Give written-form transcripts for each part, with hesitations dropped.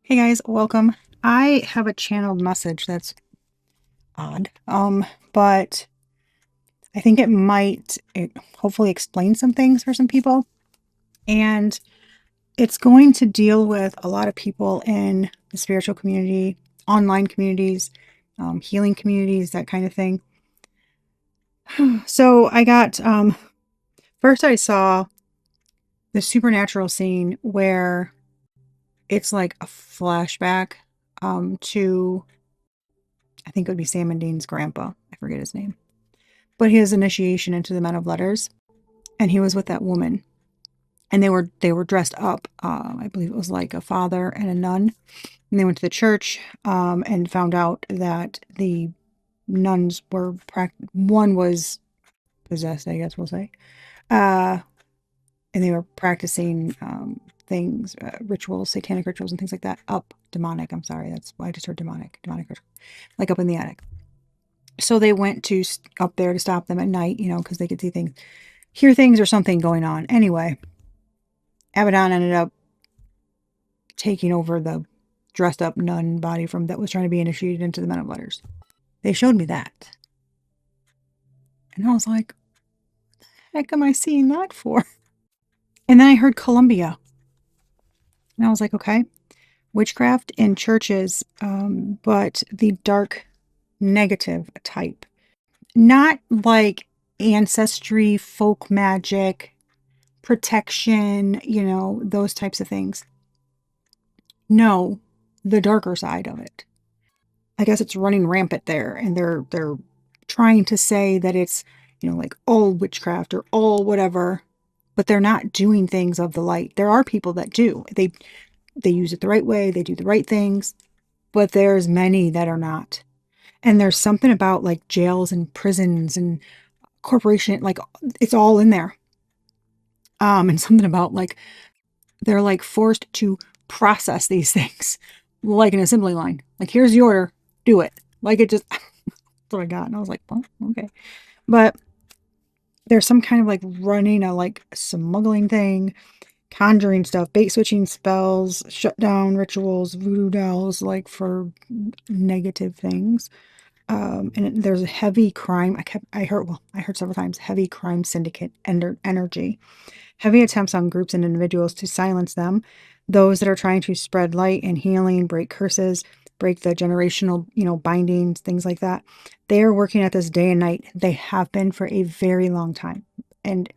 Hey guys, welcome. I have a channeled message that's odd, but I think it hopefully explain some things for some people. And it's going to deal with a lot of people in the spiritual community, online communities, healing communities, that kind of thing. So I got, first I saw the supernatural scene where it's like a flashback to, I think it would be Sam and Dean's grandpa. I forget his name. But his initiation into the Men of Letters, and he was with that woman, and they were dressed up. I believe it was like a father and a nun, and they went to the church and found out that the nuns were one was possessed, I guess we'll say, uh, and they were practicing things, rituals, satanic rituals, and things like that. Demonic. I'm sorry, that's why I just heard demonic ritual, like up in the attic. So they went to up there to stop them at night, because they could see things, hear things, or something going on. Anyway, Abaddon ended up taking over the dressed up nun body from that was trying to be initiated into the Men of Letters. They showed me that. And I was like, what the heck am I seeing that for? And then I heard Columbia. And I was like, okay, witchcraft in churches, but the dark negative type. Not like ancestry, folk magic, protection, those types of things. No, the darker side of it. I guess it's running rampant there, and they're trying to say that it's, like all witchcraft or all whatever, but they're not doing things of the light. There are people that do. They use it the right way, they do the right things, but there's many that are not. And there's something about like jails and prisons and corporation, like it's all in there. And something about like they're like forced to process these things like an assembly line. Like, here's the order, do it. Like, it just, that's what I got. And I was like, well, okay. But there's some kind of like running a like smuggling thing, conjuring stuff, bait switching spells, shutdown rituals, voodoo dolls, like for negative things. And there's a heavy crime. I heard several times, heavy crime syndicate energy. Heavy attempts on groups and individuals to silence them, those that are trying to spread light and healing, break curses, break the generational, bindings, things like that. They are working at this day and night. They have been for a very long time. And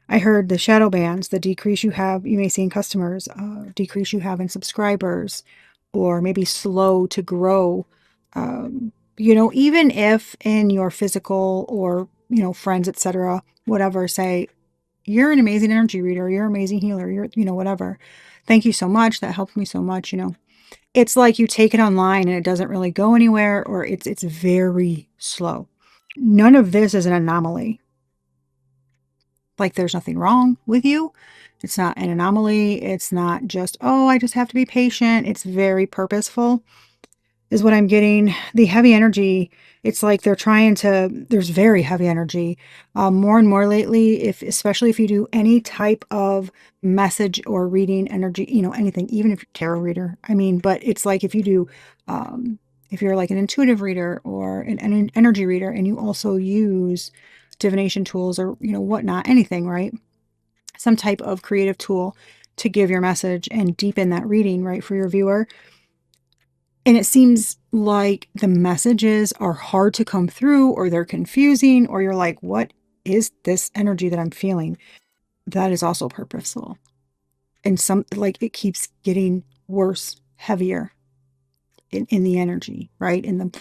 I heard the shadow bans, the decrease you may see in customers, decrease you have in subscribers, or maybe slow to grow. Even if in your physical or, friends, etc., whatever, say, you're an amazing energy reader, you're an amazing healer, you're, whatever. Thank you so much. That helped me so much, It's like you take it online and it doesn't really go anywhere, or it's very slow. None of this is an anomaly. Like, there's nothing wrong with you. It's not an anomaly. It's not just, oh, I just have to be patient. It's very purposeful, is what I'm getting. The heavy energy, it's like there's very heavy energy. More and more lately, especially if you do any type of message or reading energy, anything, even if you're a tarot reader. I mean, but it's like if you're like an intuitive reader or an energy reader, and you also use divination tools or, whatnot, anything, right? Some type of creative tool to give your message and deepen that reading, right, for your viewer. And it seems like the messages are hard to come through, or they're confusing, or you're like, what is this energy that I'm feeling? That is also purposeful. And it keeps getting worse, heavier in the energy, right? In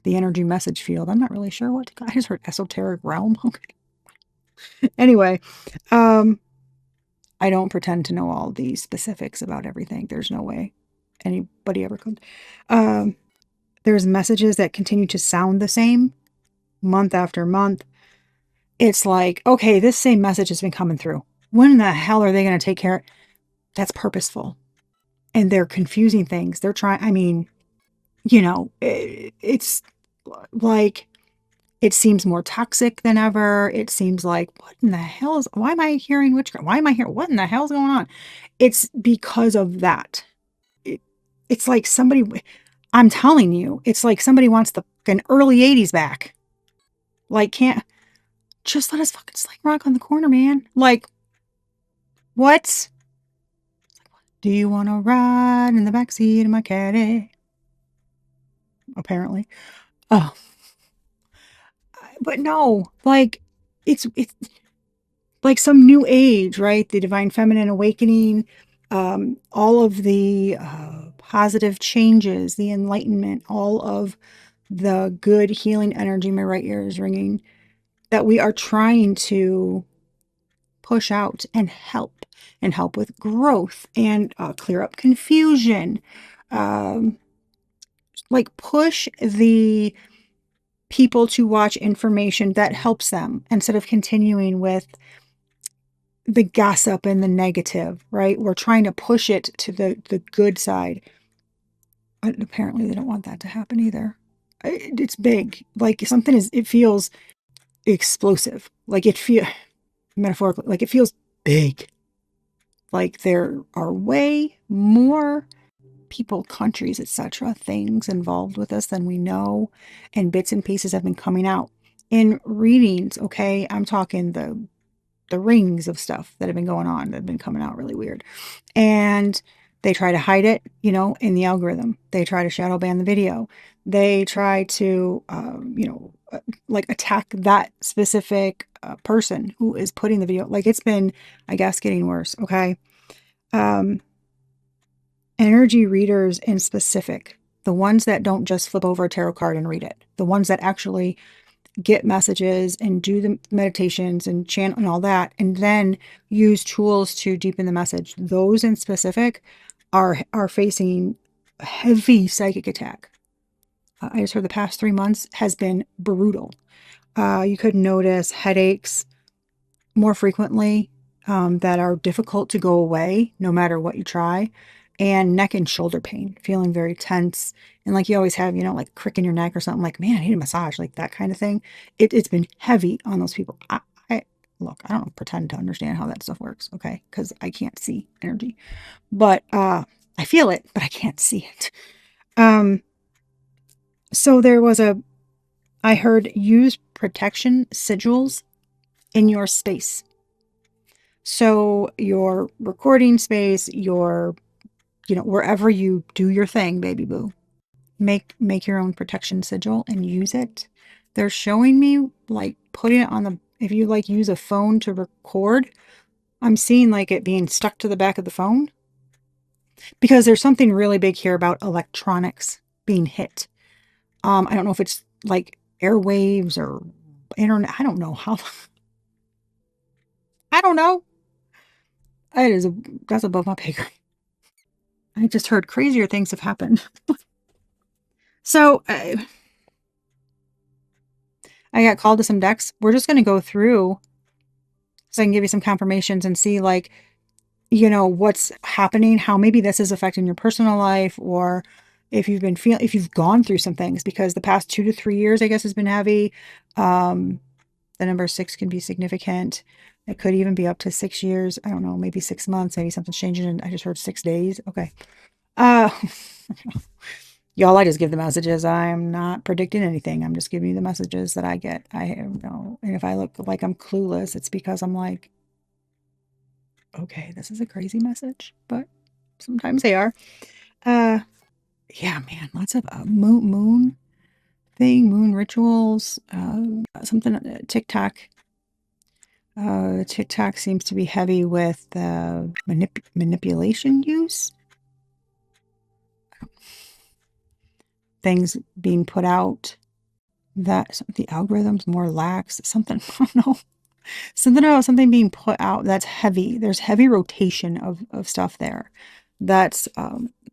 the energy message field. I'm not really sure I just heard esoteric realm. Okay. Anyway, I don't pretend to know all the specifics about everything. There's no way anybody ever could. There's messages that continue to sound the same month after month. It's like, okay, this same message has been coming through. When the hell are they going to take care? That's purposeful. And they're confusing things. They're trying, it's like It seems more toxic than ever. It seems like, what in the hell is, why am I hearing witchcraft? Why am I here? What in the hell's going on? It's because of that. It's like somebody, I'm telling you, it's like somebody wants the fucking early 80s back. Like, can't, just let us fucking sling rock on the corner, man. Like, what? Do you want to ride in the backseat of my caddy? Apparently. Oh, but no, like, it's like some new age, right? The divine feminine awakening, all of the positive changes, the enlightenment, all of the good healing energy. My right ear is ringing, that we are trying to push out and help with growth and clear up confusion. Um, like push the people to watch information that helps them instead of continuing with the gossip and the negative, right? We're trying to push it to the good side. But apparently they don't want that to happen either. It's big. Like something is, it feels explosive. Like it feel metaphorically, like it feels big. Like there are way more people, countries, etc., things involved with us than we know, and bits and pieces have been coming out in readings. Okay, I'm talking the rings of stuff that have been going on that have been coming out really weird, and they try to hide it, in the algorithm. They try to shadow ban the video. They try to, like attack that specific person who is putting the video. Like it's been, I guess, getting worse. Okay. Um, Energy readers in specific, the ones that don't just flip over a tarot card and read it, the ones that actually get messages and do the meditations and chant and all that, and then use tools to deepen the message, those in specific are facing a heavy psychic attack. I just heard the past 3 months has been brutal. You could notice headaches more frequently, that are difficult to go away no matter what you try, and neck and shoulder pain, feeling very tense. And like you always have, like crick in your neck or something, like, man, I need a massage, like that kind of thing. It's been heavy on those people. I look, I don't pretend to understand how that stuff works, okay? Because I can't see energy. But I feel it, but I can't see it. So there was I heard use protection sigils in your space. So your recording space, your, wherever you do your thing, baby boo, make your own protection sigil and use it. They're showing me like putting it on if you like use a phone to record, I'm seeing like it being stuck to the back of the phone, because there's something really big here about electronics being hit. I don't know if it's like airwaves or internet. I don't know how. I don't know. That's above my pay grade. I just heard crazier things have happened. So I got called to some decks. We're just going to go through so I can give you some confirmations and see like, what's happening, how maybe this is affecting your personal life, or if you've gone through some things, because the past 2 to 3 years, I guess, has been heavy. The number 6 can be significant. It could even be up to 6 years. I don't know, maybe 6 months, maybe something's changing. And I just heard 6 days. Okay. Y'all, I just give the messages. I'm not predicting anything. I'm just giving you the messages that I get. And if I look like I'm clueless, it's because I'm like, okay, this is a crazy message, but sometimes they are. Yeah, man, lots of moon rituals, something, TikTok. TikTok seems to be heavy with manipulation use. Things being put out that the algorithm's more lax. Something, I don't know. Something about something being put out that's heavy. There's heavy rotation of stuff there. That's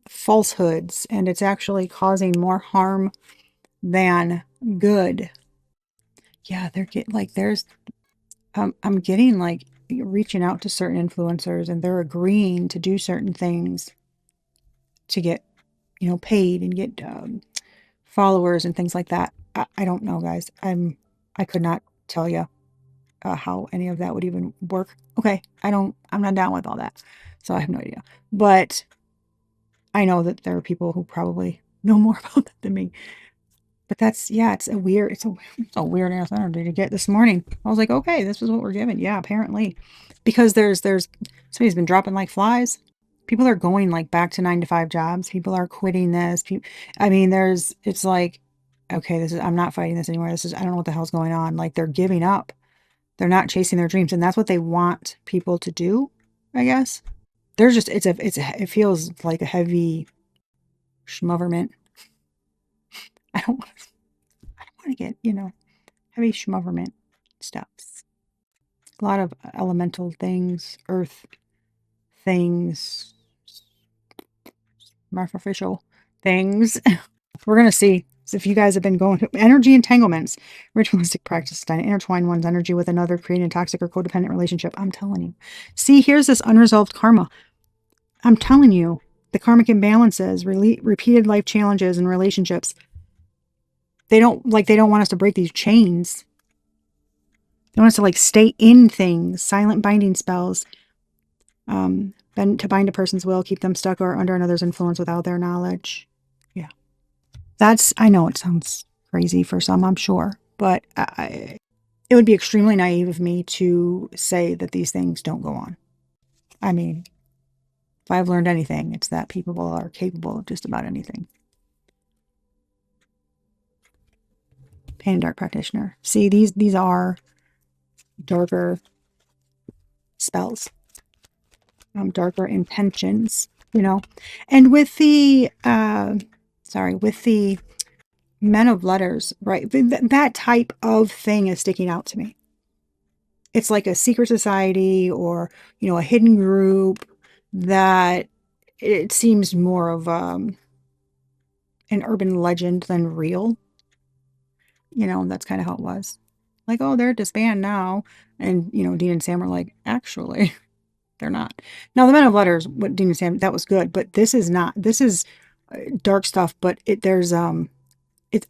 falsehoods, and it's actually causing more harm than good. Yeah, I'm getting like reaching out to certain influencers, and they're agreeing to do certain things to get, paid and get followers and things like that. I don't know, guys. I could not tell you how any of that would even work. Okay, I'm not down with all that. So I have no idea. But I know that there are people who probably know more about that than me. But that's, yeah, it's a weird ass energy to get this morning. I was like, okay, this is what we're given. Yeah, apparently. Because there's somebody's been dropping like flies. People are going like back to 9 to 5 jobs. People are quitting this. I mean, it's like, okay, I'm not fighting this anymore. I don't know what the hell's going on. Like they're giving up. They're not chasing their dreams. And that's what they want people to do, I guess. There's just, it feels like a heavy schmoverment. I don't want to get, heavy schmoverment stuffs. A lot of elemental things, earth things, artificial things. We're going to see if you guys have been going to energy entanglements, ritualistic practices to intertwine one's energy with another, creating a toxic or codependent relationship. I'm telling you. See, here's this unresolved karma. I'm telling you, the karmic imbalances, repeated life challenges and relationships. They don't want us to break these chains. They want us to like stay in things, silent binding spells, to bind a person's will, keep them stuck or under another's influence without their knowledge. Yeah. I know it sounds crazy for some, I'm sure, but it would be extremely naive of me to say that these things don't go on. I mean, if I've learned anything, it's that people are capable of just about anything. Pain and Dark Practitioner. See, these are darker spells. Darker intentions, and with the Men of Letters, right, that type of thing is sticking out to me. It's like a secret society or a hidden group that it seems more of an urban legend than real. That's kind of how it was. Like, oh, they're disbanded now, and Dean and Sam were like, actually they're not. Now, the Men of Letters, what Dean and Sam, that was good, but this is not. This is dark stuff, but I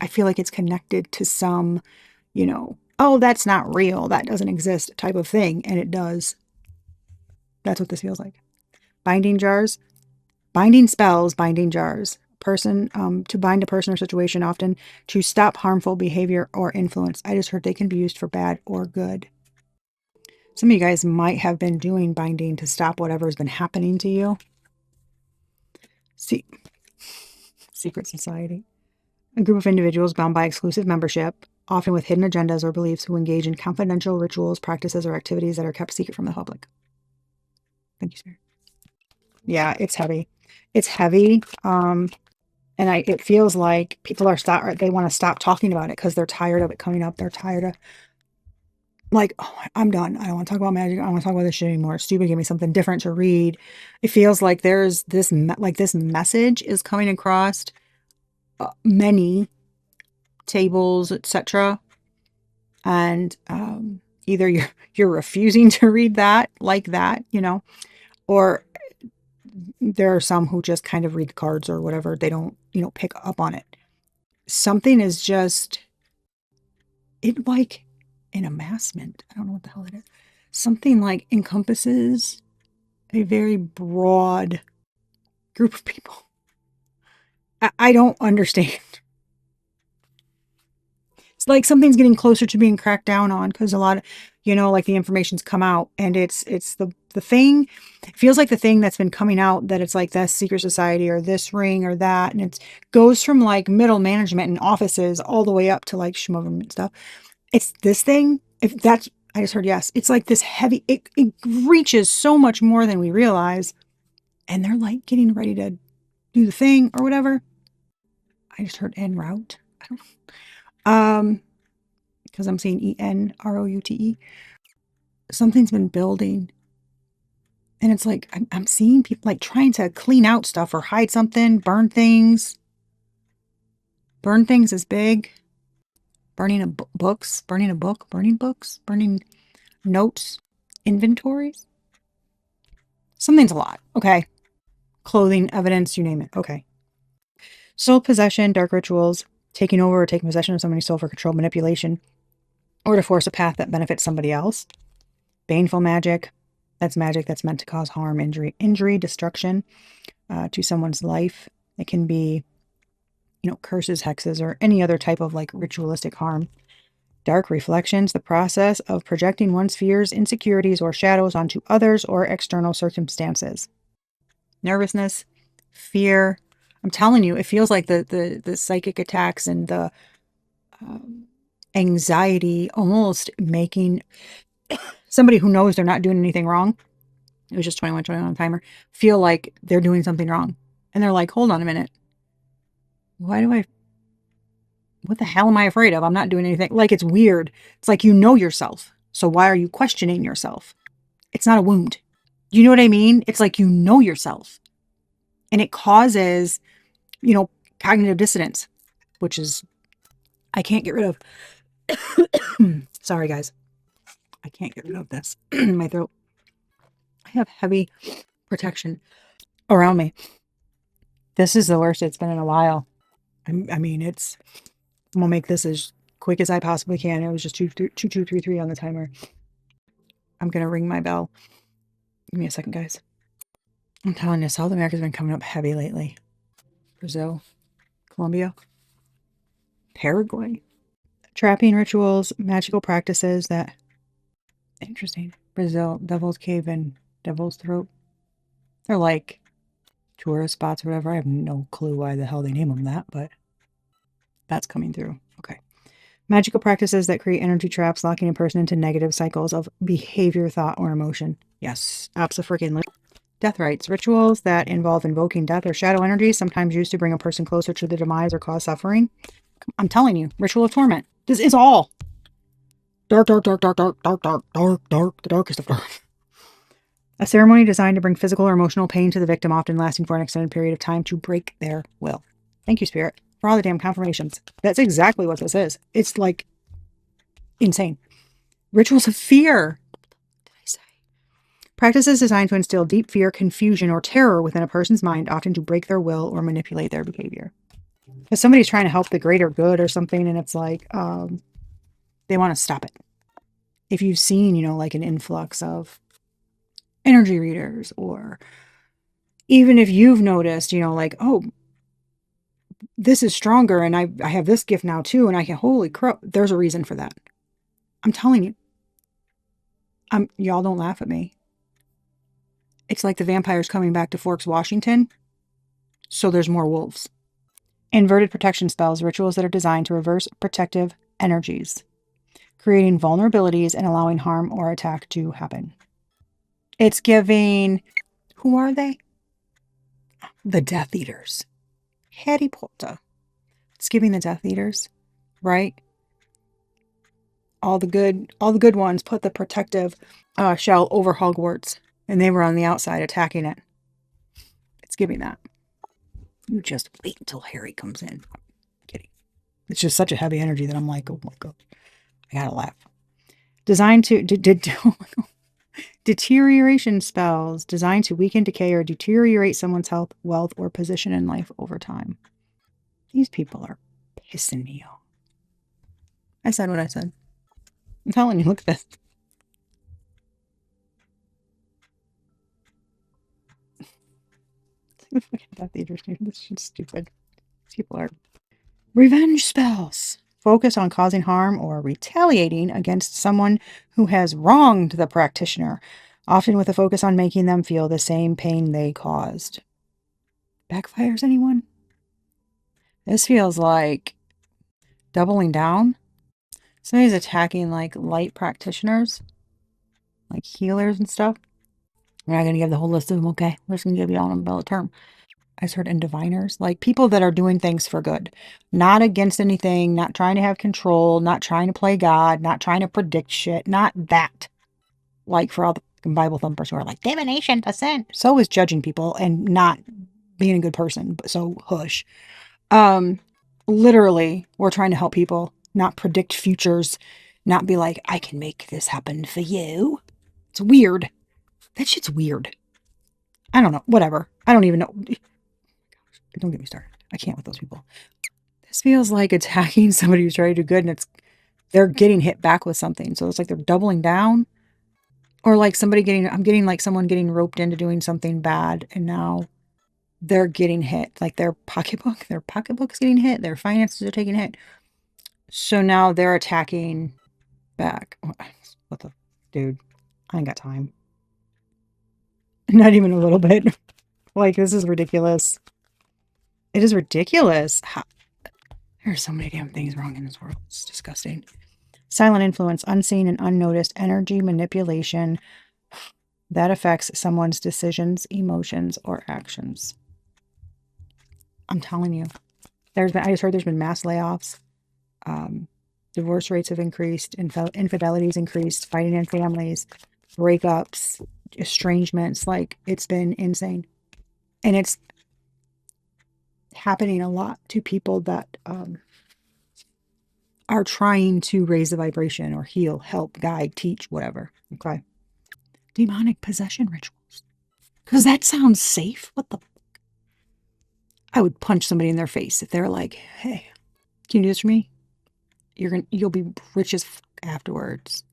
feel like it's connected to some, oh, that's not real, that doesn't exist type of thing, and it does. That's what this feels like. Binding jars, binding spells, binding jars. Person, to bind a person or situation, often to stop harmful behavior or influence. I just heard they can be used for bad or good. Some of you guys might have been doing binding to stop whatever's been happening to you. See, secret society. A group of individuals bound by exclusive membership, often with hidden agendas or beliefs, who engage in confidential rituals, practices, or activities that are kept secret from the public. Thank you, Spirit. Yeah, it's heavy. It's heavy. And it feels like people they want to stop talking about it because they're tired of it coming up. They're tired of, like, oh, I'm done. I don't want to talk about magic. I don't want to talk about this shit anymore. It's stupid. Give me something different to read. It feels like there's this message is coming across many tables, etc. And either you're refusing to read that like that, or there are some who just kind of read the cards or whatever. They don't, pick up on it. Something is just like an amassment. I don't know what the hell it is. Something like encompasses a very broad group of people. I don't understand. It's like something's getting closer to being cracked down on because a lot of, like the information's come out, and it's the thing. It feels like the thing that's been coming out, that it's like this secret society or this ring or that, and it goes from like middle management and offices all the way up to like schmoverment stuff. It's this thing. If that's, I just heard yes. It's like this heavy. It reaches so much more than we realize, and they're like getting ready to do the thing or whatever. I just heard en route. I don't know. Because I'm seeing ENROUTE. Something's been building. And it's like, I'm seeing people like trying to clean out stuff or hide something, burn things. Burn things is big. Burning books, burning a book, burning books, burning notes, inventories. Something's a lot. Okay. Clothing, evidence, you name it. Okay. Soul possession, dark rituals, taking over or taking possession of somebody's soul for control, manipulation. or to force a path that benefits somebody else. Baneful magic. That's magic that's meant to cause harm, injury, destruction to someone's life. It can be, curses, hexes, or any other type of like ritualistic harm. Dark reflections, the process of projecting one's fears, insecurities, or shadows onto others or external circumstances. Nervousness, fear. I'm telling you, it feels like the psychic attacks and the anxiety almost making somebody who knows they're not doing anything wrong, it was just 21 on timer, feel like they're doing something wrong. And they're like, hold on a minute. What the hell am I afraid of? I'm not doing anything. Like, it's weird. It's like, you know yourself. So why are you questioning yourself? It's not a wound. You know what I mean? It's like, you know yourself. And it causes, cognitive dissonance, which is, I can't get rid of. Sorry, guys. I can't get rid of this in my throat. I have heavy protection around me. This is the worst it's been in a while. I mean, I'm gonna make this as quick as I possibly can. It was just 2233 on the timer. I'm gonna ring my bell. Give me a second, guys. I'm telling you, South America's been coming up heavy lately. Brazil, Colombia, Paraguay. Trapping rituals, magical practices that... Interesting. Brazil, Devil's Cave and Devil's Throat. They're like tourist spots or whatever. I have no clue why the hell they name them that, but that's coming through. Okay. Magical practices that create energy traps, locking a person into negative cycles of behavior, thought, or emotion. Yes, abso-freaking-lutely. Death rites, rituals that involve invoking death or shadow energy, sometimes used to bring a person closer to the demise or cause suffering. I'm telling you, ritual of torment. This is all dark, dark, dark, dark, dark, dark, dark, dark, dark, the darkest of dark. A ceremony designed to bring physical or emotional pain to the victim, often lasting for an extended period of time to break their will. Thank you, Spirit, for all the damn confirmations. That's exactly what this is. It's like insane. Rituals of fear. What did I say? Practices designed to instill deep fear, confusion, or terror within a person's mind, often to break their will or manipulate their behavior. If somebody's trying to help the greater good or something, and it's like, they want to stop it. If you've seen, like an influx of energy readers, or even if you've noticed, like, oh, this is stronger and I have this gift now too, and I can, holy crap, there's a reason for that. I'm telling you. Y'all don't laugh at me. It's like the vampires coming back to Forks, Washington. So there's more wolves. Inverted protection spells, rituals that are designed to reverse protective energies, creating vulnerabilities and allowing harm or attack to happen. It's giving, who are they? The Death Eaters. Harry Potter. It's giving the Death Eaters, right? All the good ones put the protective shell over Hogwarts, and they were on the outside attacking it. It's giving that. You just wait until Harry comes in. I'm kidding. It's just such a heavy energy that I'm like, oh my God, I gotta laugh. Designed to deterioration spells designed to weaken, decay, or deteriorate someone's health, wealth, or position in life over time. These people are pissing me off. I said what I said. I'm telling you, look at this. This shit's stupid. These people are... Revenge spells. Focus on causing harm or retaliating against someone who has wronged the practitioner, often with a focus on making them feel the same pain they caused. Backfires anyone? This feels like doubling down. Somebody's attacking like light practitioners, like healers and stuff. We're not going to give the whole list of them, okay? We're just going to give you all an umbrella term. I heard in diviners, like people that are doing things for good, not against anything, not trying to have control, not trying to play God, not trying to predict shit, not that. Like for all the Bible thumpers who are like, divination, sin. So is judging people and not being a good person, but so hush. Literally, we're trying to help people, not predict futures, not be like, I can make this happen for you. It's weird. That shit's weird. I don't know. Whatever. I don't even know. Don't get me started. I can't with those people. This feels like attacking somebody who's trying to do good, and they're getting hit back with something. So it's like they're doubling down, or like I'm getting like someone getting roped into doing something bad, and now they're getting hit. Like their pocketbook's getting hit, their finances are taking a hit. So now they're attacking back. What the dude? I ain't got time. Not even a little bit. Like, this is ridiculous. It is ridiculous. There's so many damn things wrong in this world. It's disgusting. Silent influence, unseen and unnoticed energy manipulation that affects someone's decisions, emotions, or actions. I'm telling you. I just heard there's been mass layoffs. Divorce rates have increased. Infidelity's increased. Fighting in families. Breakups. Estrangements. Like, it's been insane. And it's happening a lot to people that are trying to raise the vibration or heal, help, guide, teach, whatever. Okay. Demonic possession rituals. Because that sounds safe. What the? I would punch somebody in their face if they're like, hey, can you do this for me? You'll be rich as fuck afterwards.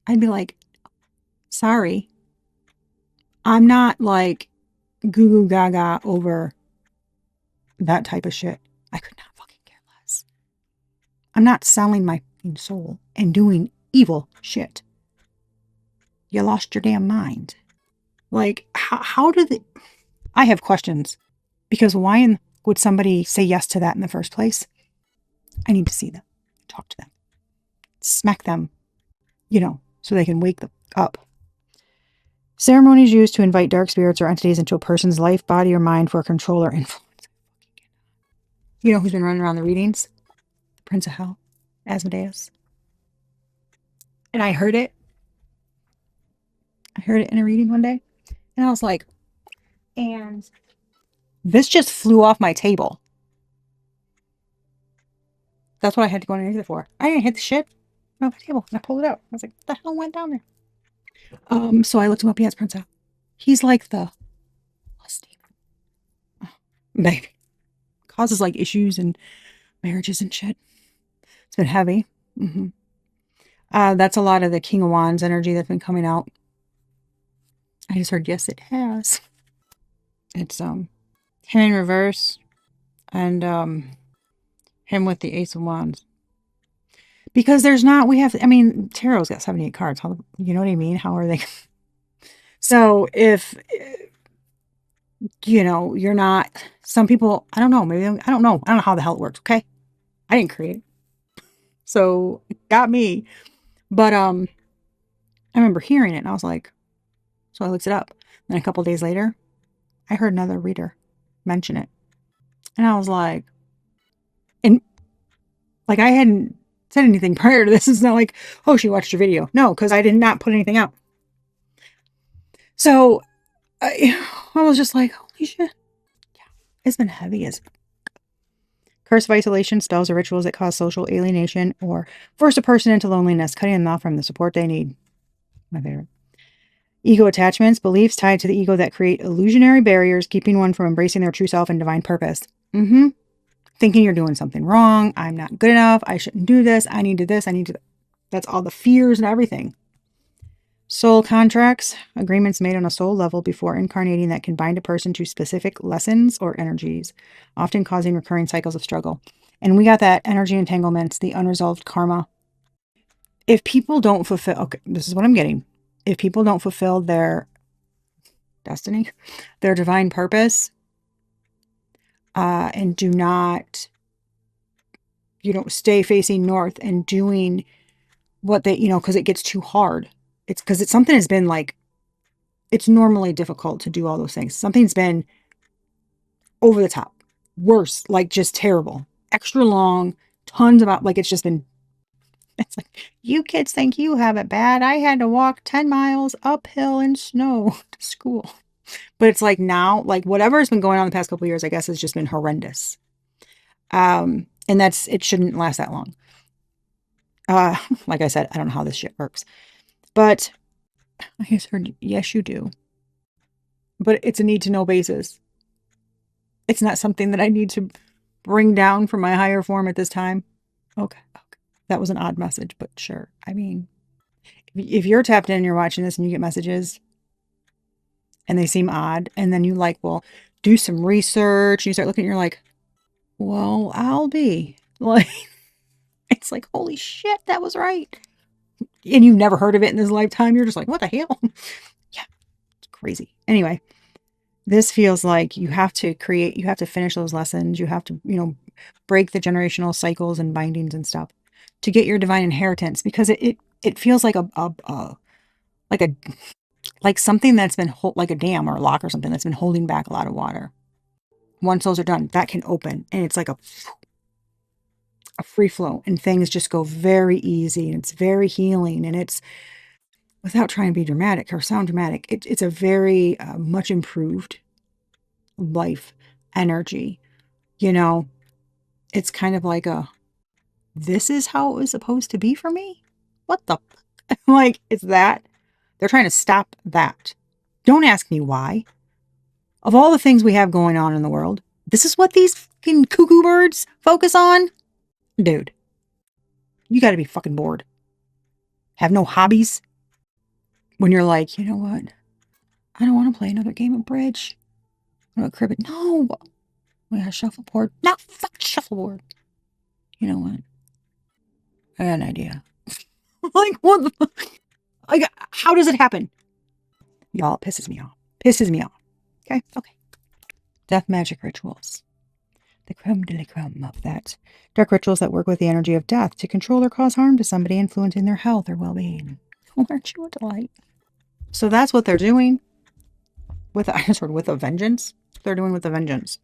I'd be like, sorry. I'm not like goo goo gaga over that type of shit. I could not fucking care less. I'm not selling my soul and doing evil shit. You lost your damn mind. Like, how do they... I have questions. Because why would somebody say yes to that in the first place? I need to see them. Talk to them. Smack them. So they can wake them up. Ceremonies used to invite dark spirits or entities into a person's life, body, or mind for control or influence. You know who's been running around the readings? The Prince of Hell, Asmodeus. And I heard it. I heard it in a reading one day. And I was like, and this just flew off my table. That's what I had to go underneath it for. I didn't hit the shit off my table. And I pulled it out. I was like, what the hell went down there? So I looked him up. Yeah, it's Prince of Hell. He's like the lust demon. Baby. Causes like issues and marriages and shit. It's been heavy. That's a lot of the King of Wands energy that's been coming out. I just heard, yes, it has. It's him in reverse and him with the Ace of Wands. Because tarot's got 78 cards. You know what I mean? How are they? So if, you're not, some people, I don't know, maybe, I don't know how the hell it works, okay? I didn't create it. So it got me. But I remember hearing it and I was like, so I looked it up. Then a couple days later, I heard another reader mention it. And I was like, and like I hadn't said anything prior to this. It's not like, oh, she watched your video. No, because I did not put anything out. So I was just like, holy shit. Yeah, it's been heavy as curse of isolation, spells or rituals that cause social alienation or force a person into loneliness, cutting them off from the support they need. My favorite. Ego attachments, beliefs tied to the ego that create illusionary barriers, keeping one from embracing their true self and divine purpose. Thinking you're doing something wrong. I'm not good enough. I shouldn't do this. I need to this. I need to that. That's all the fears and everything. Soul contracts, agreements made on a soul level before incarnating that can bind a person to specific lessons or energies, often causing recurring cycles of struggle. And we got that energy entanglements, the unresolved karma. If people don't fulfill, okay, this is what I'm getting. If people don't fulfill their destiny, their divine purpose, and do not, stay facing north and doing what they, because it gets too hard. It's because something has been like, it's normally difficult to do all those things. Something's been over the top, worse, like just terrible, extra long, tons about, like it's just been, it's like, you kids think you have it bad. I had to walk 10 miles uphill in snow to school. But it's like now, like whatever has been going on the past couple of years, I guess has just been horrendous. And it shouldn't last that long. Like I said, I don't know how this shit works. But I just heard, yes, you do. But it's a need to know basis. It's not something that I need to bring down from my higher form at this time. Okay. That was an odd message, but sure. I mean, if you're tapped in and you're watching this and you get messages and they seem odd, and then you like, well, do some research, and you start looking, and you're like, well, I'll be. Like, it's like, holy shit, that was right. And you've never heard of it in this lifetime. You're just like, what the hell? Yeah, it's crazy. Anyway, this feels like you have to finish those lessons. You have to, break the generational cycles and bindings and stuff to get your divine inheritance, because it feels like like something that's been like a dam or a lock or something that's been holding back a lot of water. Once those are done, that can open, and it's like a free flow, and things just go very easy, and it's very healing, and it's, without trying to be dramatic or sound dramatic, it's a very much improved life energy. It's kind of like this is how it was supposed to be for me. What the like, it's that. They're trying to stop that. Don't ask me why. Of all the things we have going on in the world, this is what these fucking cuckoo birds focus on? Dude, you got to be fucking bored. Have no hobbies? When you're like, you know what? I don't want to play another game of bridge. I want to crib it. No. We got a shuffleboard. No, fuck shuffleboard. You know what? I got an idea. Like, what the fuck? Like, how does it happen? Y'all, it pisses me off. Pisses me off. Okay? Okay. Death magic rituals. The creme de la creme of that. Dark rituals that work with the energy of death to control or cause harm to somebody, influencing their health or well-being. Aren't you a delight? So that's what they're doing. I just heard with a vengeance. They're doing with a vengeance.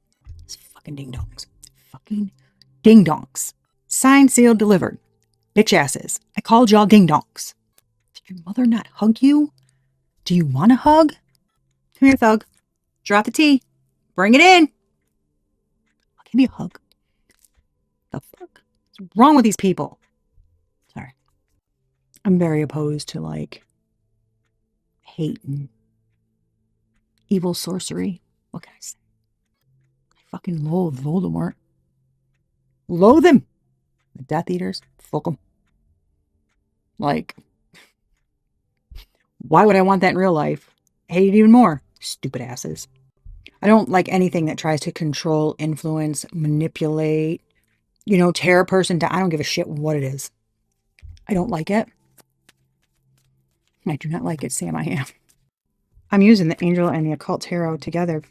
It's fucking ding-dongs. Fucking ding-dongs. Signed, sealed, delivered. Bitch asses. I called y'all ding-dongs. Did your mother not hug you? Do you want a hug? Come here, thug. Drop the tea. Bring it in. Give me a hug. The fuck? What's wrong with these people? Sorry. I'm very opposed to, like, hate and evil sorcery. What can I say? I fucking loathe Voldemort. Loathe him. The Death Eaters. Fuck them. Like, why would I want that in real life? Hate it even more. Stupid asses. I don't like anything that tries to control, influence, manipulate, tear a person down. I don't give a shit what it is. I don't like it. I do not like it, Sam. I am. I'm using the angel and the occult tarot together.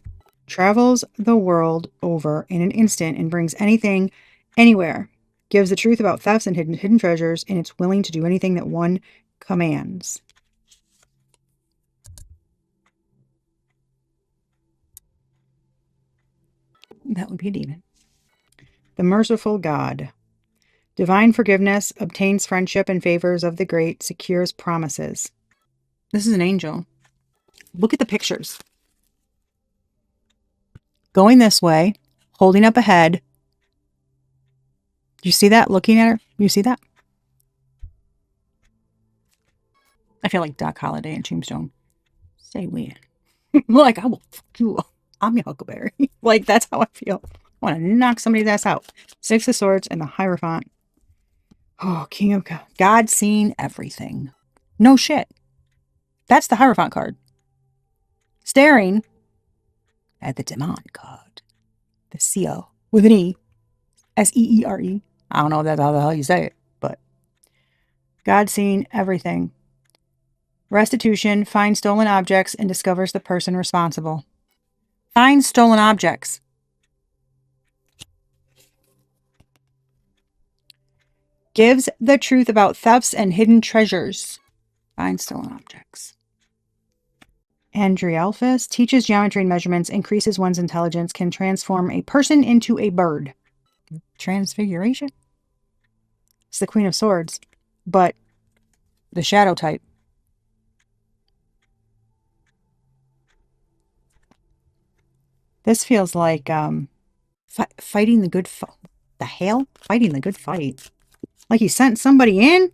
Travels the world over in an instant and brings anything, anywhere. Gives the truth about thefts and hidden treasures, and it's willing to do anything that one commands. That would be a demon. The merciful God. Divine forgiveness, obtains friendship and favors of the great, secures promises. This is an angel. Look at the pictures. Going this way, holding up a head. You see that? Looking at her? You see that? I feel like Doc Holliday and Tombstone. Say when. Like, I will fuck you up. I'm your Huckleberry. Like, that's how I feel. I want to knock somebody's ass out. Six of Swords and the Hierophant. Oh, King of God. God seeing everything. No shit. That's the Hierophant card. Staring at the Demon card. The Seer with an E. S-E-E-R-E. I don't know if that's how the hell you say it, but God seeing everything. Restitution, finds stolen objects and discovers the person responsible. Finds stolen objects. Gives the truth about thefts and hidden treasures. Finds stolen objects. Andrialphus teaches geometry and measurements, increases one's intelligence, can transform a person into a bird. Transfiguration? It's the Queen of Swords, but the shadow type. This feels like fighting the good fight. The hell? Fighting the good fight. Like he sent somebody in?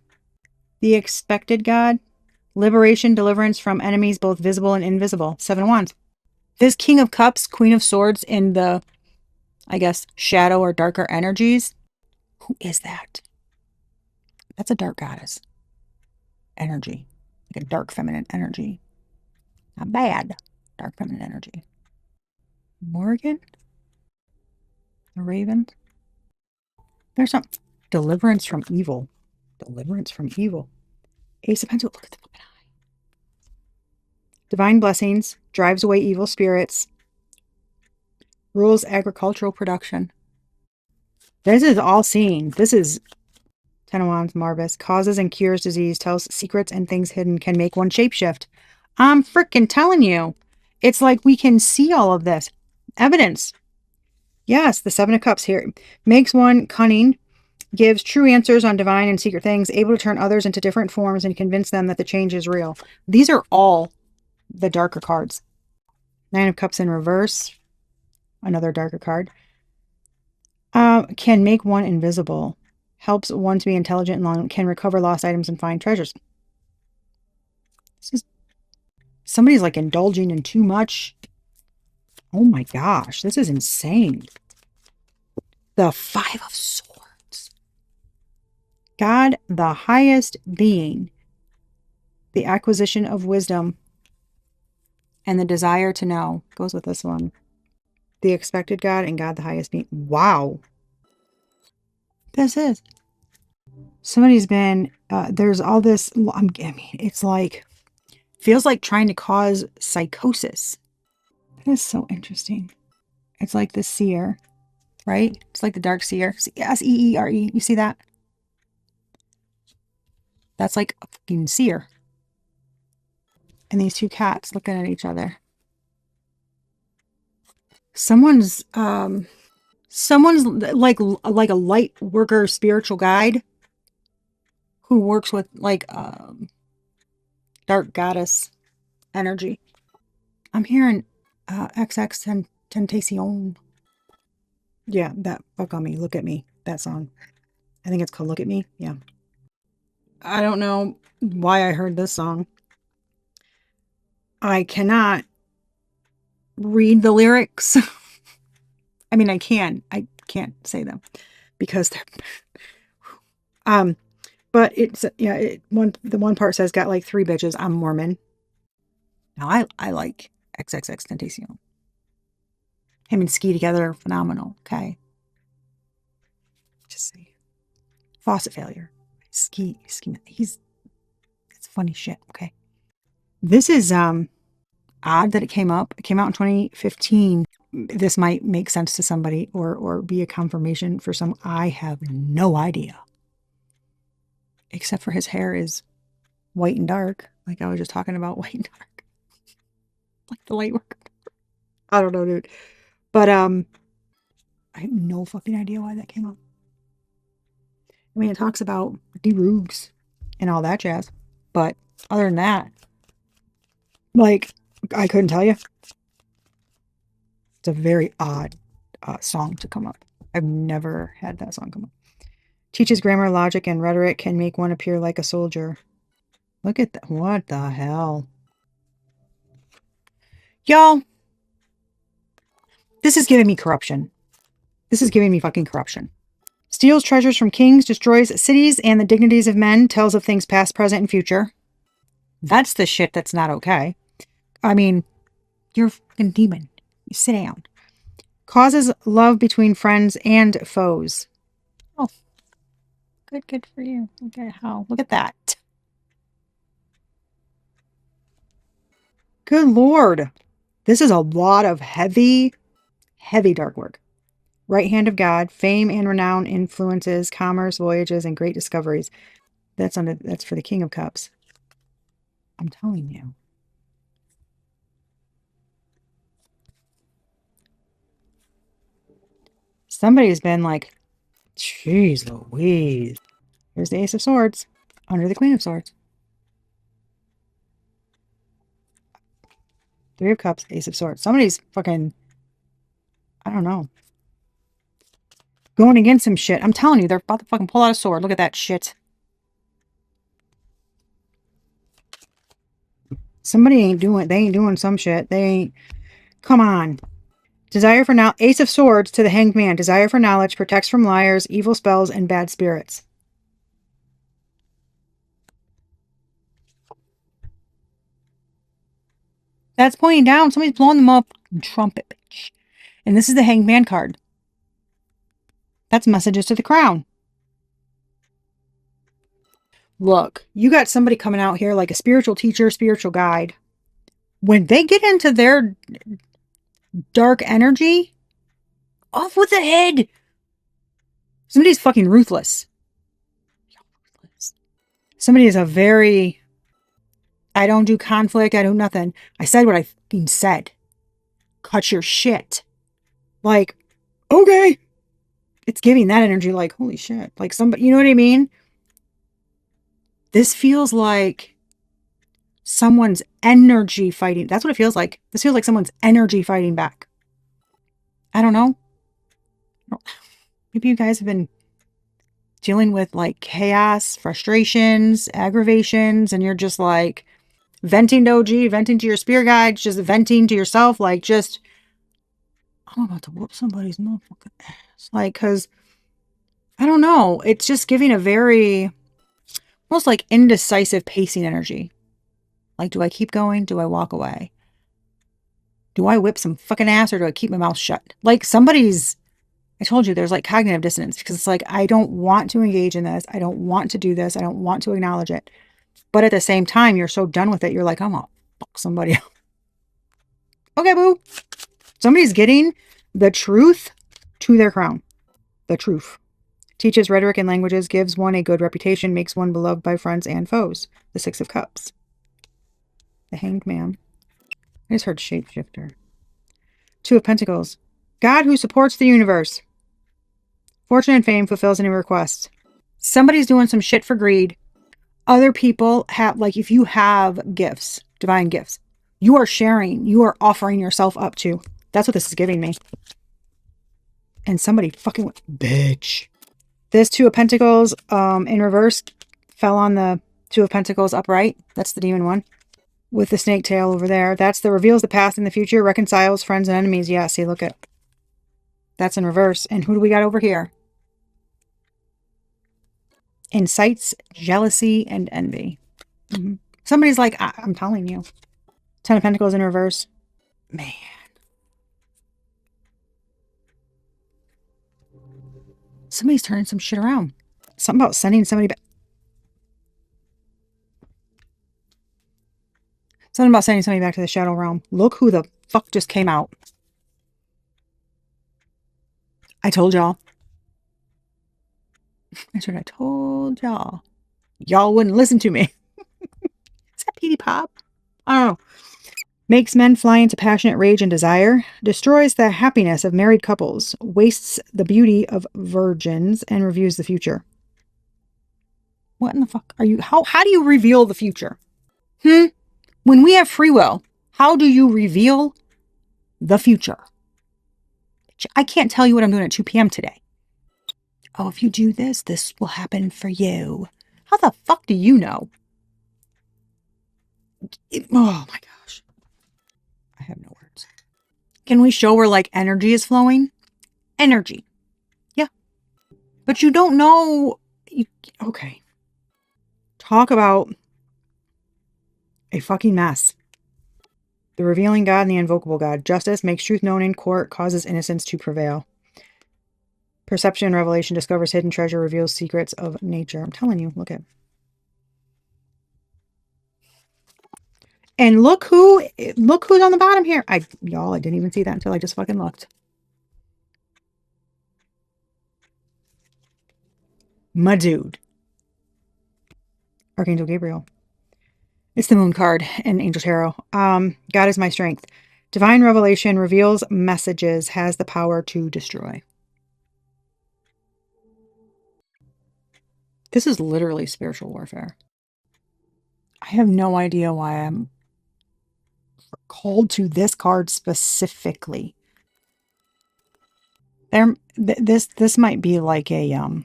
The expected God. Liberation, deliverance from enemies, both visible and invisible. 7 of Wands. This King of Cups, Queen of Swords in the, I guess, shadow or darker energies. Who is that? That's a dark goddess energy. Like a dark feminine energy. Not bad. Dark feminine energy. Morgan? The Raven? There's some deliverance from evil. Deliverance from evil. Ace of Pentacles. Look at the fucking eye. Divine blessings. Drives away evil spirits. Rules agricultural production. This is all seen. This is Ten of Wands, Marvis. Causes and cures disease. Tells secrets and things hidden. Can make one shapeshift. I'm freaking telling you. It's like we can see all of this. Evidence. Yes, the Seven of Cups here. Makes one cunning. Gives true answers on divine and secret things. Able to turn others into different forms and convince them that the change is real. These are all the darker cards. Nine of Cups in reverse. Another darker card. Can make one invisible. Helps one to be intelligent and long. Can recover lost items and find treasures. This is somebody's like indulging in too much. Oh my gosh, this is insane. The Five of Swords. God, the highest being. The acquisition of wisdom. And the desire to know. Goes with this one. The expected God and God, the highest being. Wow. This is. Somebody's been, there's all this, I mean, it's like, feels like trying to cause psychosis. That is so interesting. It's like the seer, right? It's like the dark seer. S-E-E-R-E. You see that? That's like a fucking seer. And these two cats looking at each other. Someone's like a light worker spiritual guide who works with like dark goddess energy. I'm hearing XX Tentacion. Yeah, that Fuck on Me, Look at Me, that song. I think it's called Look at Me. Yeah. I don't know why I heard this song. I cannot read the lyrics. I mean, I can't say them because they're but it's, yeah, the one part says got like 3 bitches. I'm Mormon. Now I like XXX Tentacion. Him and Ski together are phenomenal. Okay. Just say faucet failure. Ski. It's funny shit. Okay. This is odd that it came up. It came out in 2015. This might make sense to somebody or be a confirmation for some. I have no idea. Except for his hair is white and dark. Like I was just talking about white and dark. Like the light work. I don't know, dude. But I have no fucking idea why that came up. I mean, it talks about deroogs and all that jazz. But other than that, like, I couldn't tell you. It's a very odd song to come up. I've never had that song come up. Teaches grammar, logic, and rhetoric. Can make one appear like a soldier. Look at that. What the hell? Y'all, this is giving me corruption. This is giving me fucking corruption. Steals treasures from kings, destroys cities and the dignities of men, tells of things past, present, and future. That's the shit that's not okay. I mean, you're a fucking demon. You sit down. Causes love between friends and foes. Oh, good for you. Okay, how? Look at that. Good Lord. This is a lot of heavy dark work. Right hand of God, fame and renown, influences, commerce, voyages, and great discoveries. That's for the King of Cups. I'm telling you. Somebody's been like, jeez Louise. Here's the Ace of Swords under the Queen of Swords. 3 of Cups, Ace of Swords. Somebody's fucking, I don't know, going against some shit. I'm telling you, they're about to fucking pull out a sword. Look at that shit. Somebody ain't doing some shit. They ain't, come on. Desire for now, Ace of Swords to the Hanged Man. Desire for knowledge, protects from liars, evil spells, and bad spirits. That's pointing down. Somebody's blowing them up. Trumpet, bitch. And this is the Hanged Man card. That's messages to the crown. Look, you got somebody coming out here like a spiritual teacher, spiritual guide. When they get into their dark energy, off with the head. Somebody's fucking ruthless. Somebody is a very, I don't do conflict, I do nothing. I said what I fucking said. Cut your shit. Like, okay. It's giving that energy like, holy shit. Like somebody, you know what I mean? This feels like someone's energy fighting. That's what it feels like. This feels like someone's energy fighting back. I don't know. Maybe you guys have been dealing with like chaos, frustrations, aggravations, and you're just like venting to OG, venting to your spirit guide, just venting to yourself, like just, I'm about to whoop somebody's motherfucking ass. Like, because, I don't know, it's just giving a very, almost like indecisive pacing energy. Like, do I keep going? Do I walk away? Do I whip some fucking ass or do I keep my mouth shut? Like somebody's, I told you there's like cognitive dissonance because it's like, I don't want to engage in this. I don't want to do this. I don't want to acknowledge it. But at the same time, you're so done with it. You're like, I'm going to fuck somebody up. Okay, boo. Somebody's getting the truth to their crown. The truth. Teaches rhetoric and languages, gives one a good reputation, makes one beloved by friends and foes. The Six of Cups. The Hanged Man. I just heard shapeshifter. Two of Pentacles. God who supports the universe. Fortune and fame, fulfills any request. Somebody's doing some shit for greed. Other people have, like, if you have gifts, divine gifts, you are sharing, you are offering yourself up to. That's what this is giving me. And somebody fucking went, bitch. This Two of Pentacles in reverse fell on the Two of Pentacles upright. That's the demon one. With the snake tail over there. That's the reveals the past and the future, reconciles friends and enemies. Yeah, see, look at. That's in reverse. And who do we got over here? Incites jealousy and envy. Somebody's like, I'm telling you. Ten of Pentacles in reverse. Man. Somebody's turning some shit around. Something about sending somebody back. Something about sending somebody back to the shadow realm. Look who the fuck just came out. I told y'all. That's what I told y'all. Y'all wouldn't listen to me. Is that Petey Pop? I don't know. Makes men fly into passionate rage and desire. Destroys the happiness of married couples. Wastes the beauty of virgins and reviews the future. What in the fuck are you? How do you reveal the future? When we have free will, how do you reveal the future? I can't tell you what I'm doing at 2 p.m. today. Oh, if you do this, this will happen for you. How the fuck do you know? Oh my gosh. I have no words. Can we show where like energy is flowing? Energy. Yeah. But you don't know. Okay. Talk about a fucking mess. The revealing God and the invocable God. Justice makes truth known in court, causes innocence to prevail. Perception and revelation, discovers hidden treasure, reveals secrets of nature. I'm telling you, look at. And look who's on the bottom here. Y'all, I didn't even see that until I just fucking looked. My dude. Archangel Gabriel. It's the Moon card in Angel Tarot. God is my strength. Divine revelation, reveals messages, has the power to destroy. This is literally spiritual warfare. I have no idea why I'm called to this card specifically. This might be like a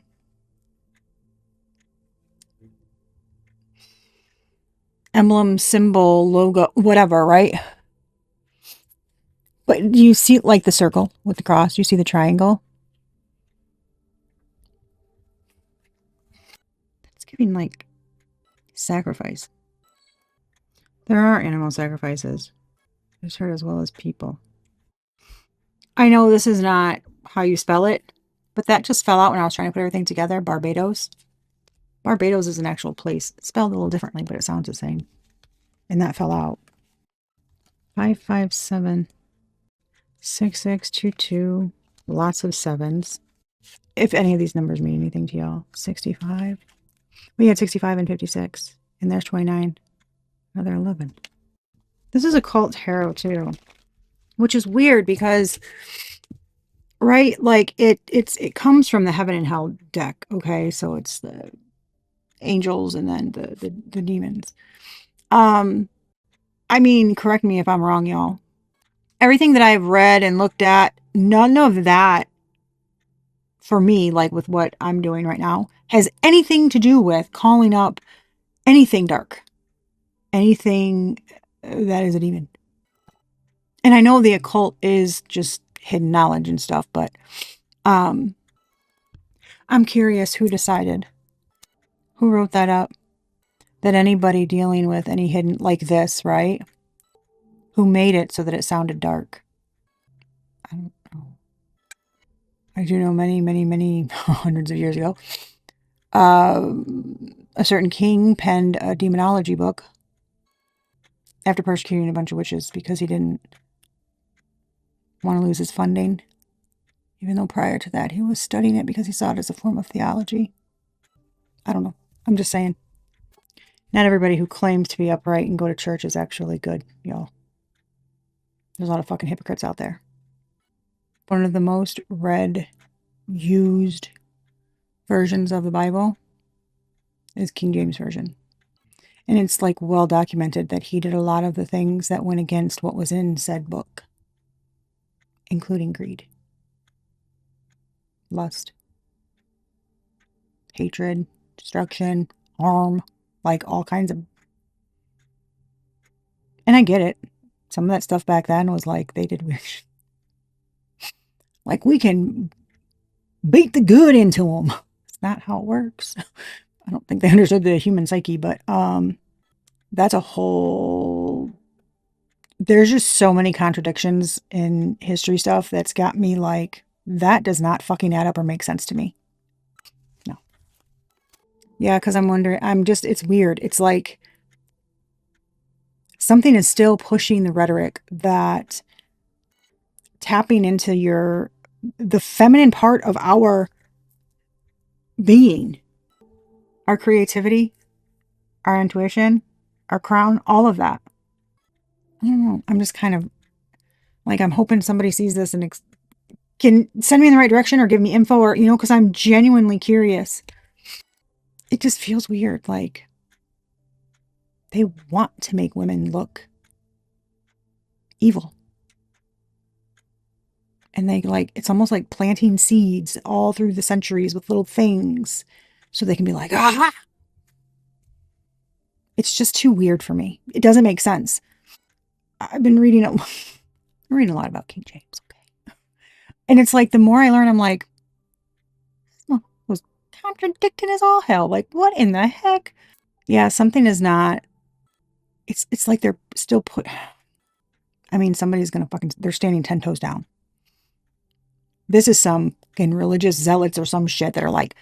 emblem, symbol, logo, whatever, right? But do you see like the circle with the cross? You see the triangle? It's giving like sacrifice. There are animal sacrifices. It's hurt as well as people. I know this is not how you spell it, but that just fell out when I was trying to put everything together. Barbados. Barbados is an actual place. It's spelled a little differently, but it sounds the same. And that fell out. 557 6622. Lots of sevens. If any of these numbers mean anything to y'all. 65. We had 65 and 56. And there's 29. Another 11. This is occult tarot too. Which is weird because, right, like it comes from the heaven and hell deck. Okay, so it's the angels and then the demons. I mean, correct me if I'm wrong, y'all. Everything that I've read and looked at, none of that for me, like with what I'm doing right now, has anything to do with calling up anything dark, anything that is a demon. And I know the occult is just hidden knowledge and stuff, but I'm curious who decided, who wrote that up, that anybody dealing with any hidden, like this, right? Who made it so that it sounded dark? I don't know. I do know many hundreds of years ago, a certain king penned a demonology book after persecuting a bunch of witches because he didn't want to lose his funding, even though prior to that he was studying it because he saw it as a form of theology. I don't know. I'm just saying. Not everybody who claims to be upright and go to church is actually good, y'all. There's a lot of fucking hypocrites out there. One of the most read, used versions of the Bible is King James Version. And it's like well documented that he did a lot of the things that went against what was in said book, including greed, lust, hatred, destruction, harm, like all kinds of. And I get it. Some of that stuff back then was like they did weird. Like we can beat the good into them. It's not how it works. I don't think they understood the human psyche, but that's a whole. There's just so many contradictions in history stuff that's got me like, that does not fucking add up or make sense to me. No. Yeah, because I'm wondering, it's weird. It's like something is still pushing the rhetoric that tapping into the feminine part of our being, our creativity, our intuition, our crown, all of that. I don't know. I'm just kind of like, I'm hoping somebody sees this and can send me in the right direction or give me info or, because I'm genuinely curious. It just feels weird. Like they want to make women look evil. And it's almost like planting seeds all through the centuries with little things so they can be like, aha. It's just too weird for me. It doesn't make sense. I've been reading I'm reading a lot about King James. Okay. And it's like, the more I learn, I'm like, this was contradicting as all hell. Like, what in the heck? Yeah, something is not, it's like they're still somebody's going to they're standing 10 toes down. This is some fucking religious zealots or some shit that are like,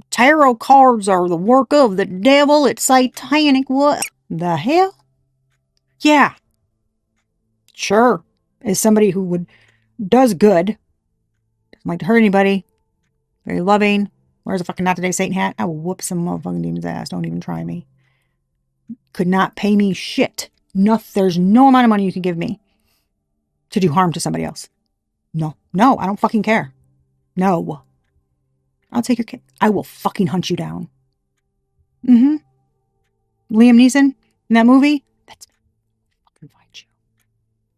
tarot cards are the work of the devil. It's satanic. What the hell? Yeah. Sure. As somebody who does good, doesn't like to hurt anybody, very loving, wears a fucking not today Satan hat, I will whoop some motherfucking demon's ass. Don't even try me. Could not pay me shit. There's no amount of money you can give me to do harm to somebody else. No, I don't fucking care. No. I'll take your kid. I will fucking hunt you down. Liam Neeson in that movie, that's me. I'll fucking find you.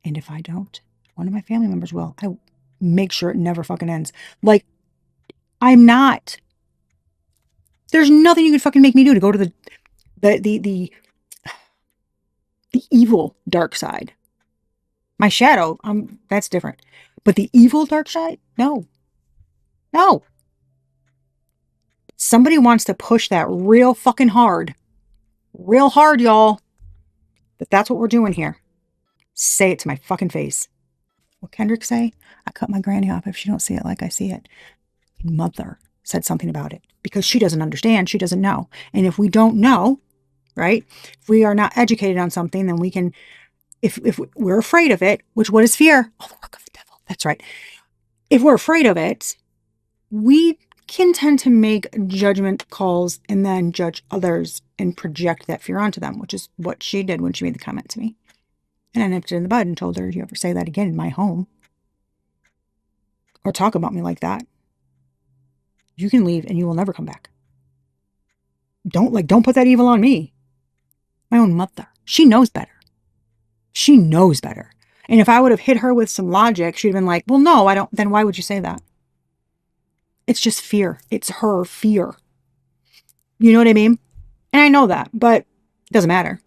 And if I don't, one of my family members will. I make sure it never fucking ends. Like, I'm not. There's nothing you can fucking make me do to go to the evil dark side. My shadow, that's different. But the evil dark side? No. Somebody wants to push that real fucking hard. Real hard, y'all. But that's what we're doing here. Say it to my fucking face. What Kendrick say? I cut my granny off if she don't see it like I see it. Mother said something about it because she doesn't understand. She doesn't know. And if we don't know, right? If we are not educated on something, then we can, if we're afraid of it, which what is fear? Oh, the work of the devil. That's right. If we're afraid of it, we can tend to make judgment calls and then judge others and project that fear onto them, which is what she did when she made the comment to me. And I nipped it in the bud and told her, if you ever say that again in my home or talk about me like that, you can leave and you will never come back. Don't put that evil on me. My own mother. She knows better. She knows better. And if I would have hit her with some logic, she'd have been like, well, no, I don't. Then why would you say that? It's just fear. It's her fear. You know what I mean? And I know that, but it doesn't matter.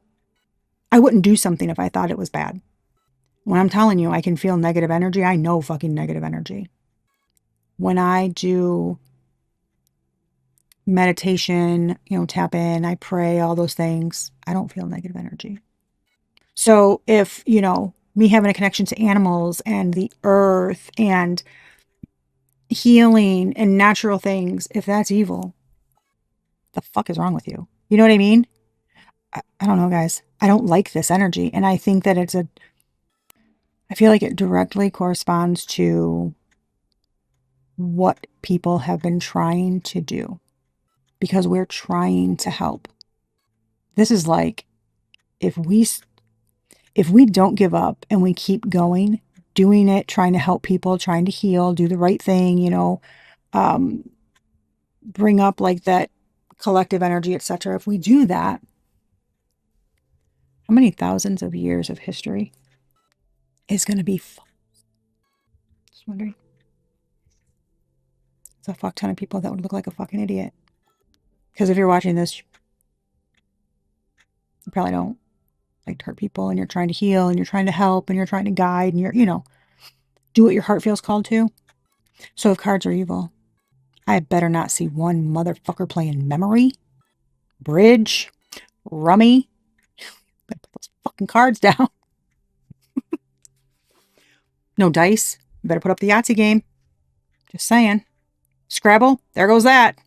I wouldn't do something if I thought it was bad. When I'm telling you, I can feel negative energy. I know fucking negative energy. When I do meditation, tap in, I pray, all those things, I don't feel negative energy. So if, me having a connection to animals and the earth and healing and natural things, if that's evil, the fuck is wrong with you? You know what I mean? I don't know, guys. I don't like this energy. And I think that I feel like it directly corresponds to what people have been trying to do because we're trying to help. This is like, if we don't give up and we keep going, doing it, trying to help people, trying to heal, do the right thing, bring up like that collective energy, etc. If we do that, how many thousands of years of history is going to be full? Just wondering. It's a fuck ton of people that would look like a fucking idiot. Because if you're watching this, you probably don't like to hurt people, and you're trying to heal, and you're trying to help, and you're trying to guide, and you're, do what your heart feels called to. So if cards are evil, I better not see one motherfucker playing memory, bridge, rummy. Better put those fucking cards down. No dice. Better put up the Yahtzee game. Just saying. Scrabble. There goes that.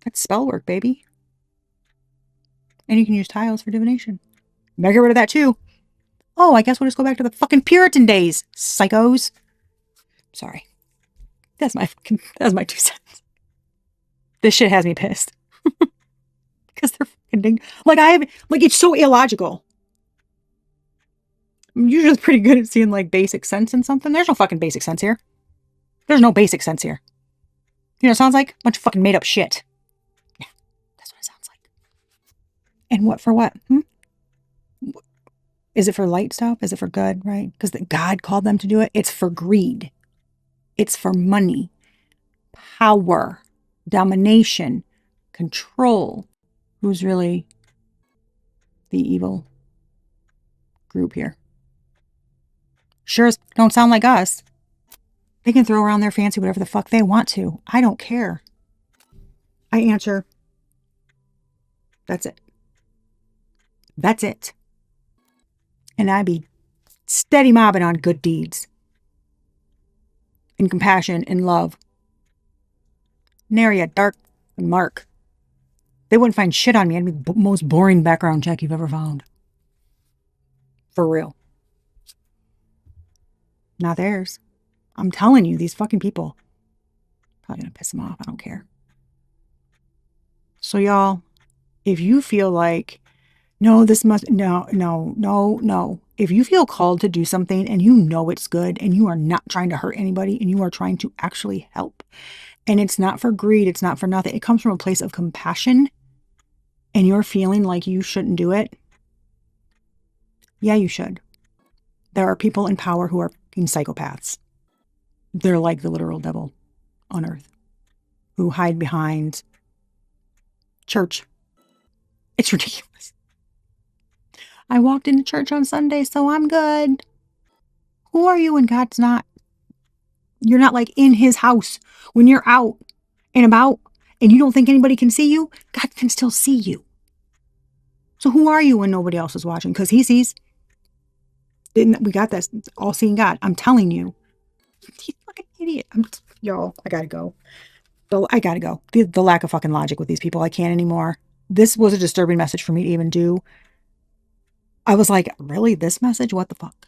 That's spell work, baby. And you can use tiles for divination. Better get rid of that too. Oh, I guess we'll just go back to the fucking Puritan days, psychos. Sorry. That's my 2 cents. This shit has me pissed. Because they're fucking it's so illogical. I'm usually pretty good at seeing basic sense in something. There's no fucking basic sense here. There's no basic sense here. You know what it sounds like? A bunch of fucking made up shit. Yeah, that's what it sounds like. And what for what? Is it for light stuff? Is it for good, right? Because God called them to do it. It's for greed. It's for money, power, domination, control. Who's really the evil group here? Sure don't sound like us. They can throw around their fancy whatever the fuck they want to. I don't care. I answer. That's it. That's it. And I be steady mobbing on good deeds. And compassion and love. Nary a dark mark. They wouldn't find shit on me. I'd be the most boring background check you've ever found. For real. Not theirs. I'm telling you, these fucking people. Probably gonna piss them off. I don't care. So y'all, if you feel like, no. If you feel called to do something and you know it's good and you are not trying to hurt anybody and you are trying to actually help, and it's not for greed, it's not for nothing. It comes from a place of compassion and you're feeling like you shouldn't do it. Yeah, you should. There are people in power who are fucking psychopaths. They're like the literal devil on earth who hide behind church. It's ridiculous. I walked into church on Sunday, so I'm good. Who are you when God's not? You're not in his house. When you're out and about and you don't think anybody can see you, God can still see you. So who are you when nobody else is watching? Because he sees. We got this all-seeing God. I'm telling you. You fucking idiot. Y'all, I gotta go. I gotta go. The lack of fucking logic with these people. I can't anymore. This was a disturbing message for me to even do. I was like, really? This message? What the fuck?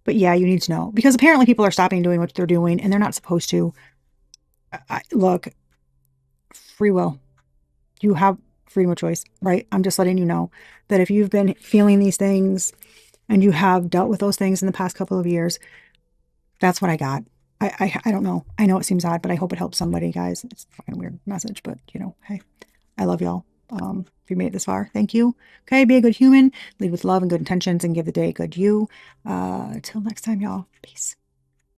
But yeah, you need to know. Because apparently people are stopping doing what they're doing and they're not supposed to. Look, free will. You have freedom of choice, right? I'm just letting you know that if you've been feeling these things and you have dealt with those things in the past couple of years, that's what I got. I don't know. I know it seems odd, but I hope it helps somebody, guys. It's a fucking weird message, but you know, hey, I love y'all. If you made it this far, thank you. Okay, be a good human, lead with love and good intentions, and give the day a good you. Till next time, y'all. Peace.